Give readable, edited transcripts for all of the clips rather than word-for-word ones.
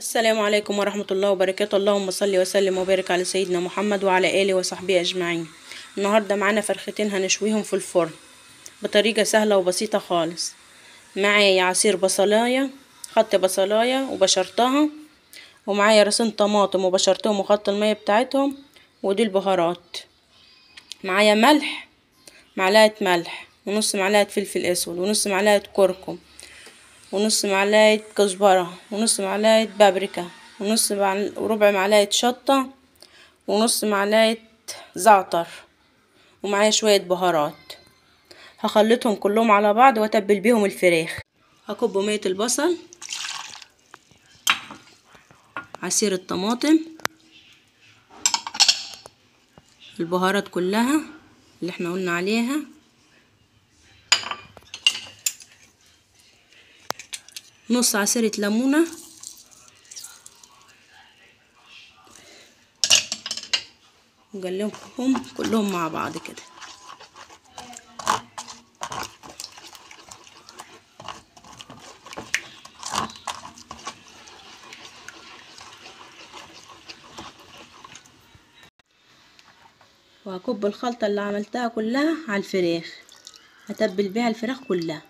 السلام عليكم ورحمة الله وبركاته. اللهم صل وسلم وبارك على سيدنا محمد وعلى آله وصحبه أجمعين. النهاردة معانا فرختين هنشويهم في الفرن بطريقة سهلة وبسيطة خالص. معايا عصير بصلاية، خدت بصلاية وبشرتها، ومعايا راسين طماطم وبشرتهم وخدت المية بتاعتهم، ودي البهارات. معايا ملح، معلقة ملح، ونص معلقة فلفل اسود، ونص معلقة كركم، ونص معلقة كزبرة، ونص معلقة بابريكا، وربع معلقة شطة، ونص معلقة زعتر، ومعايا شوية بهارات. هخلطهم كلهم على بعض واتبل بيهم الفراخ. هكب مية البصل، عصير الطماطم، البهارات كلها اللي احنا قلنا عليها، نص عصيرة ليمونة، نقلبهم كلهم مع بعض كده. وهكب الخلطة اللي عملتها كلها على الفراخ، هتبل بيها الفراخ كلها.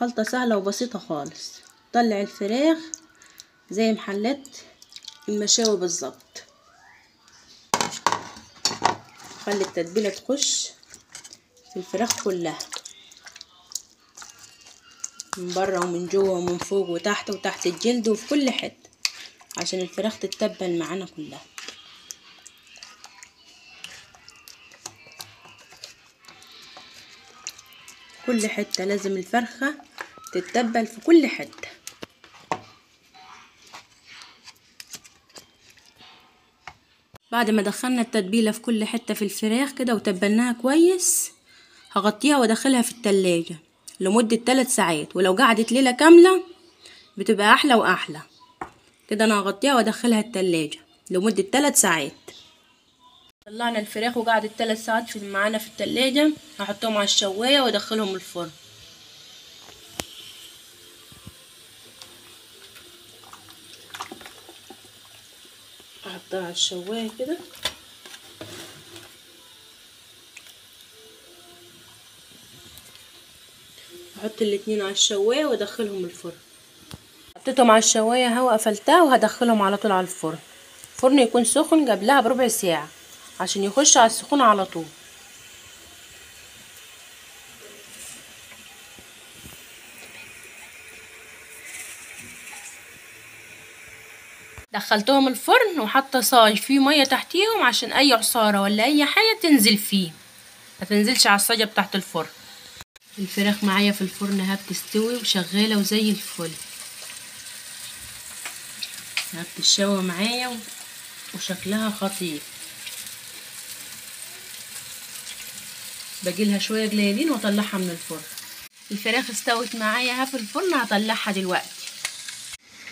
خلطة سهلة وبسيطة خالص. طلع الفراخ زي محلات المشاوي بالظبط. خلي التتبيلة تخش في الفراخ كلها، من بره ومن جوه ومن فوق وتحت الجلد وفي كل حتة، عشان الفراخ تتبل معانا كلها. كل حتة لازم الفرخة تتبل في كل حتة. بعد ما دخلنا التتبيلة في كل حتة في الفراخ كده وتبلناها كويس، هغطيها وادخلها في التلاجة لمدة 3 ساعات، ولو قعدت ليلة كاملة بتبقى احلى واحلى. كده انا هغطيها وادخلها التلاجة لمدة 3 ساعات. طلعنا الفراخ وقعدت 3 ساعات معانا في التلاجة. هحطهم على الشواية وادخلهم الفرن. احطها على الشواية كده، احط الاتنين على الشواية وادخلهم الفرن. حطيتهم على الشواية اهو، قفلتها وهدخلهم على طول على الفرن. الفرن يكون سخن قبلها بربع ساعة عشان يخش على السخون على طول. دخلتهم الفرن وحاطه صاج فيه ميه تحتيهم عشان اي عصاره ولا اي حاجه تنزل فيه، ما تنزلش على الصاجه بتاعت الفرن. الفراخ معايا في الفرن اهي بتستوي وشغاله وزي الفل. بتتشوى معايا وشكلها خطير. باجيلها شويه قليلين واطلعها من الفرن. الفراخ استوت معايا اهي في الفرن، هطلعها دلوقتي.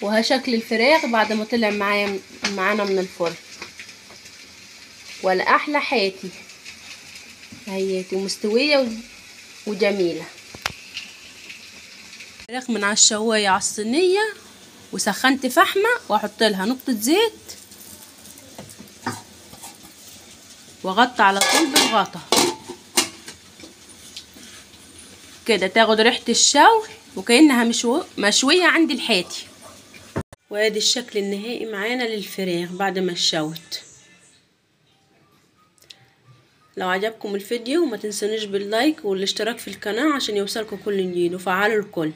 وها شكل الفراخ بعد ما طلع معانا من الفرن، ولا احلى حياتي اهيتي مستويه وجميله. الفراخ من على الشوايه على الصينيه، وسخنت فحمه واحط لها نقطه زيت واغطي على طول بالغطا كده، تاخد ريحه الشوي وكأنها مشويه عند الحاتي. وادي الشكل النهائي معانا للفراخ بعد ما اتشوت. لو عجبكم الفيديو ما تنسونيش باللايك والاشتراك في القناه عشان يوصلكم كل جديد، وفعلوا الكل.